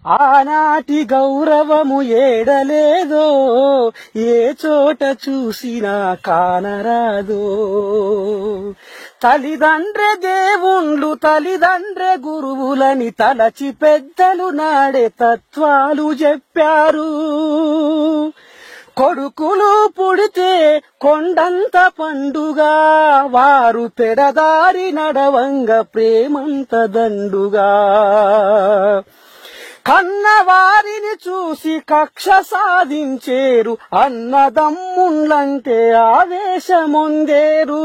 ఆనాటి గౌరవము ఏడలేదో, ఏ చోట చూసినా కానరాదో. తల్లిదండ్రే దేవుండ్లు, తల్లిదండ్రే గురువులని తలచి పెద్దలు నాడే తత్వాలు చెప్పారు. కొడుకులు పుడితే కొండంత పండుగా, వారు పెడదారి నడవంగ ప్రేమంత దండుగా. కన్నవారిని చూసి కక్ష సాధించేరు, అన్నదమ్ముళ్ళంటే ఆవేశమొందేరు.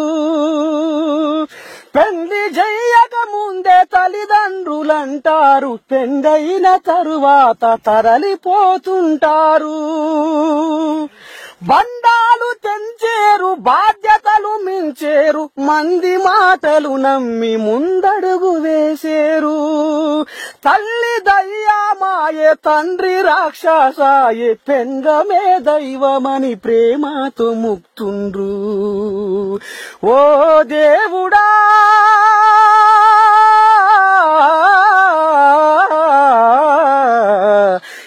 పెళ్లి చెయ్యక ముందే తల్లిదండ్రులంటారు, పెండైన తరువాత తరలిపోతుంటారు. బండాలు తెంచేరు, బాధ్యతలు మించేరు, మంది మాటలు నమ్మి ముందడుగు వేసేరు. తల్లి దయ్యామాయే, తండ్రి రాక్షసాయే, పెంగమే దైవమని ప్రేమతో ముక్తుండ్రు. ఓ దేవుడా,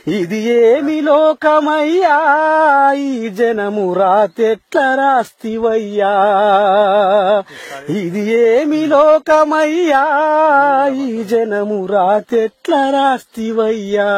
ఇది ఏమి లోకమయ్యా, ఈ జనము రాతెట్ల రాస్తివయ్యా. ఇది ఏమి లోకమయ్యా, ఈ జనము రాతెట్ల రాస్తివయ్యా.